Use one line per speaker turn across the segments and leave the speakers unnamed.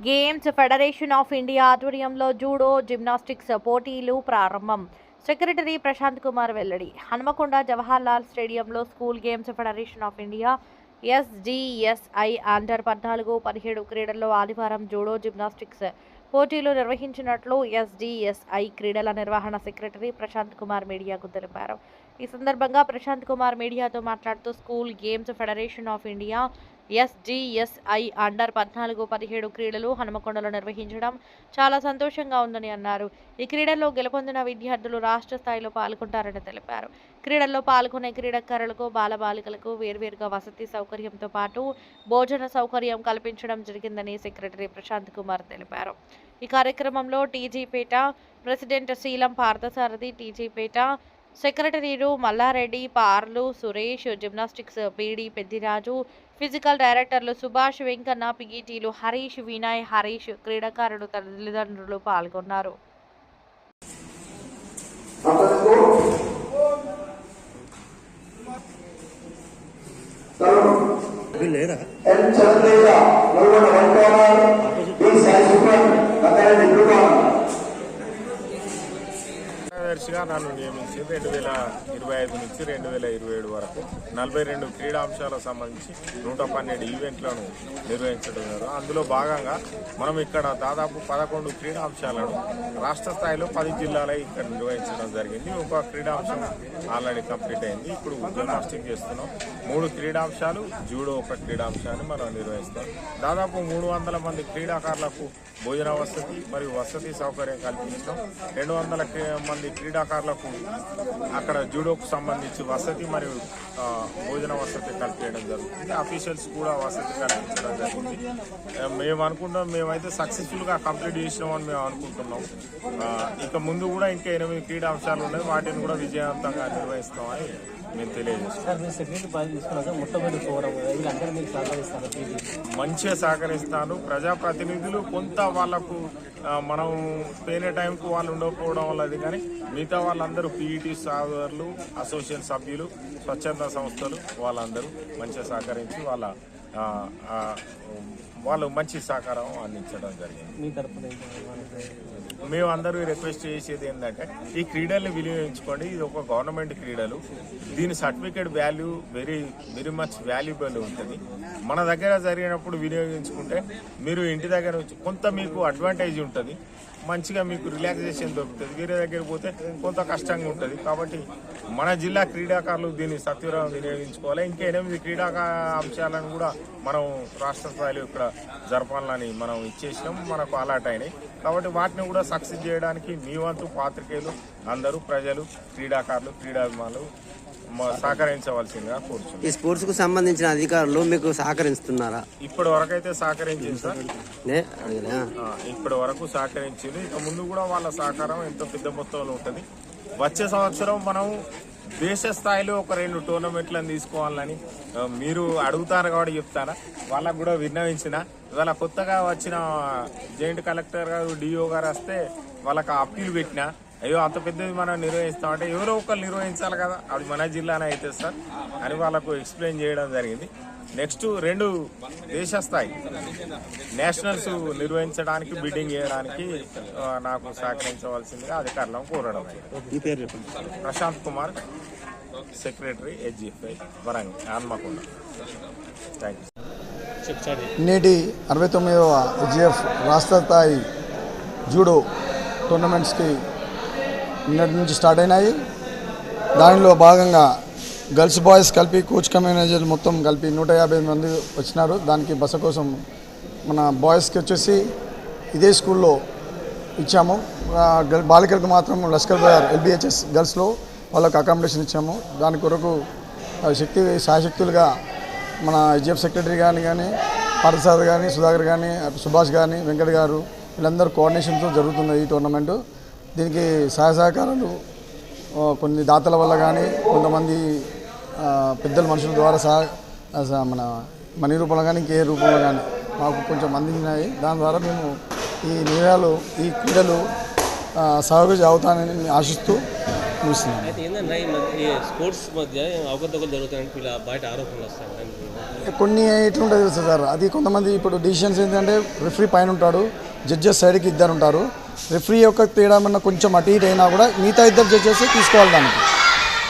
Games federation of India ఆధ్వర్యంలో judo gymnastics పోటీలు ప్రారంభం. సెక్రటరీ ప్రశాంత్ కుమార్ వెల్లడి. హనుమకొండ జవహర్లాల్ స్టేడియంలో school games federation of India SGSI under 14-17 క్రీడల్లో ఆదివారం జూడో జిమ్నాస్టిక్స్ పోటీలు నిర్వహించినట్లు SGSI క్రీడల నిర్వహణ సెక్రటరీ ప్రశాంత్ కుమార్ మీడియాకు తెలిపారు. ఈ సందర్భంగా ప్రశాంత్ కుమార్ మీడియాతో మాట్లాడుతూ school games federation of India SGSI under 14-17 క్రీడలు హనుమకొండలో నిర్వహించడం చాలా సంతోషంగా ఉందని అన్నారు. ఈ క్రీడల్లో గెలుపొందిన విద్యార్థులు రాష్ట్ర స్థాయిలో పాల్గొంటారని తెలిపారు. క్రీడల్లో పాల్గొనే క్రీడాకారులకు బాలబాలికలకు వేర్వేరుగా వసతి సౌకర్యంతో పాటు భోజన సౌకర్యం కల్పించడం జరిగిందని సెక్రటరీ ప్రశాంత్ కుమార్ తెలిపారు. ఈ కార్యక్రమంలో టీజీపేట ప్రెసిడెంట్ శీలం పార్థసారథి, టీజీపేట సెక్రటరీలు Mallareddy, Parlu Suresh, gymnastics PD Peddiraju, physical డైరెక్టర్లు సుభాష్, వెంకన్న, పిఈటీలు హరీష్, వినయ్, హరీష్, క్రీడాకారులు తల్లిదండ్రులు పాల్గొన్నారు.
కార్యదర్శిగా నన్ను నియమించి 2025 నుంచి 2027 వరకు 42 క్రీడాంశాలకు సంబంధించి 112 ఈవెంట్లను నిర్వహించడం. అందులో భాగంగా మనం ఇక్కడ దాదాపు 11 క్రీడాంశాలను రాష్ట్ర స్థాయిలో 10 జిల్లాలో ఇక్కడ నిర్వహించడం జరిగింది. ఒక క్రీడాంశం ఆల్రెడీ కంప్లీట్ అయింది. ఇప్పుడు జిమ్నాస్టిక్ చేస్తున్నాం. 3 క్రీడాంశాలు, జూడో ఒక క్రీడాంశాన్ని మనం నిర్వహిస్తాం. దాదాపు 300 మంది క్రీడాకారులకు భోజన వసతి మరియు వసతి సౌకర్యం కల్పించడం, 200 మంది క్రీడాకారులకు అక్కడ జూడోకు సంబంధించి వసతి మరియు భోజన వసతి కల్పించడం జరుగుతుంది. అఫీషియల్స్ కూడా వసతి కల్పించడం జరిగింది. మేమైతే సక్సెస్ఫుల్గా కంప్లీట్ చేసినామని మేము అనుకుంటున్నాం. ఇక ముందు కూడా ఇంకా 8 క్రీడాంశాలు ఉన్నాయి. వాటిని కూడా విజయవంతంగా నిర్వహిస్తామని మేము తెలియజేస్తాం. మంచిగా సహకరిస్తాను. ప్రజాప్రతినిధులు కొంత వాళ్ళకు మనం పోయిన టైంకు వాళ్ళు ఉండకపోవడం వల్ల అది, కానీ మిగతా వాళ్ళందరూ పీఈటీ సోదరులు, అసోసియేషన్ సభ్యులు, స్వచ్ఛంద సంస్థలు వాళ్ళందరూ మంచిగా సహకరించి వాళ్ళు మంచి సహకారం అందించడం జరిగింది. మేము అందరూ రిక్వెస్ట్ చేసేది ఏంటంటే ఈ క్రీడల్ని వినియోగించుకోండి. ఇది ఒక గవర్నమెంట్ క్రీడలు. దీని certificate value very much valuable ఉంటుంది. మన దగ్గర జరిగినప్పుడు వినియోగించుకుంటే మీరు ఇంటి దగ్గర నుంచి కొంత మీకు అడ్వాంటేజ్ ఉంటుంది. మంచిగా మీకు రిలాక్సేషన్ దొరుకుతుంది. వేరే దగ్గర పోతే కొంత కష్టంగా ఉంటుంది. కాబట్టి మన జిల్లా క్రీడాకారులు దీన్ని సత్వరం వినియోగించుకోవాలి. ఇంకా 8 క్రీడా అంశాలను కూడా మనం రాష్ట్ర స్థాయిలో ఇక్కడ జరపాలని మనం ఇచ్చేసినాం. మనకు అలాట్ అయినాయి. కాబట్టి వాటిని కూడా సక్సెస్ చేయడానికి మీ వంతు పాత్రికేయులు అందరూ, ప్రజలు, క్రీడాకారులు, క్రీడాభిమానులు సహకరించవలసిందిగా కోరుచున్నాం.
ఈ స్పోర్ట్స్ కు సంబంధించిన అధికారులు మీకు సహకరిస్తున్నారా?
ఇప్పటి వరకు అయితే సహకరించింది సార్. ఇప్పటి వరకు సహకరించింది. ఇక ముందు కూడా వాళ్ళ సహకారం ఎంతో పెద్ద మొత్తంలో ఉంటుంది. వచ్చే సంవత్సరం మనం దేశ స్థాయిలో ఒక 2 టోర్నమెంట్లను తీసుకోవాలని మీరు అడుగుతారు కాబట్టి చెప్తారా. వాళ్ళకు కూడా విన్నవించిన ఇవాళ కొత్తగా వచ్చిన జాయింట్ కలెక్టర్ గారు, డిఓ గారు వస్తే వాళ్ళకి అప్పీల్ పెట్టినా, అయ్యో అంత పెద్దది మనం నిర్వహిస్తామంటే ఎవరో ఒకరు నిర్వహించాలి కదా, అది మన జిల్లానే అయితే సార్ అని వాళ్ళకు ఎక్స్ప్లెయిన్ చేయడం జరిగింది. నెక్స్ట్ 2 దేశ స్థాయి నేషనల్స్ నిర్వహించడానికి, బిడ్డింగ్ చేయడానికి నాకు సహకరించవలసిందిగా అధికారులను కోరడం. Prashanth Kumar, secretary SGSI Warangal, Hanmakonda. Thank you.
నేటి 69వ SGF రాష్ట్ర స్థాయి జూడో టోర్నమెంట్స్కి నిన్నటి నుంచి స్టార్ట్ అయినాయి. దానిలో భాగంగా గర్ల్స్ బాయ్స్ కలిపి కోచ్ కమ్యూనైజర్ మొత్తం కలిపి 150 మంది వచ్చినారు. దానికి బస కోసం మన బాయ్స్కి వచ్చేసి ఇదే స్కూల్లో ఇచ్చాము. బాలికలకు మాత్రం లష్కర్ బజార్ LBHS గర్ల్స్లో వాళ్ళకు అకామిడేషన్ ఇచ్చాము. దాని కొరకు సాయశక్తులుగా మన SGF సెక్రటరీ కానీ పార్థసారథి కానీ, సుధాకర్ కానీ, సుభాష్ కానీ, వెంకట్ గారు వీళ్ళందరూ కోఆర్డినేషన్తో జరుగుతుంది ఈ టోర్నమెంటు. దీనికి సహకారాలు కొన్ని దాతల వల్ల కానీ, కొంతమంది పెద్దల మనుషుల ద్వారా మన మనీ రూపంలో కానీ, ఇంకే రూపంలో కానీ మాకు కొంచెం అందించినాయి. దాని ద్వారా మేము ఈ క్రీడలు సహకరించి అవుతానని ఆశిస్తూ ముగిస్తున్నాను.
అయితే ఏంటంటే ఈ స్పోర్ట్స్ మధ్య అవకతవకలు జరుగుతాయంటే ఇలా బయట ఆరోపణలు వస్తాయి.
కొన్ని ఎట్లుంటుంది తెలుసు సార్, అది కొంతమంది ఇప్పుడు డిసిషన్స్ ఏంటంటే రెఫరీ పైన ఉంటాడు, జడ్జెస్ సైడ్కి ఇద్దరు ఉంటారు. రెఫరీ యొక్క తేడా ఏమన్నా కొంచెం అటు ఇటు అయినా కూడా మిగతా ఇద్దరు జడ్జెస్ తీసుకోవాలి దానికి.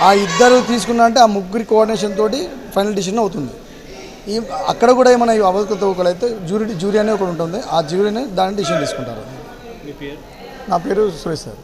ఆ ఇద్దరు తీసుకున్నా అంటే ఆ ముగ్గురి కోఆర్డినేషన్ తోటి ఫైనల్ డిసిషన్ అవుతుంది. అక్కడ కూడా ఏమైనా అవకతవకలు అయితే జూరీ అనేది ఒకటి ఉంటుంది, ఆ జ్యూరీనే దాన్ని డిసిషన్ తీసుకుంటారు.
మీ పేరు?
నా పేరు సురేష్ సార్.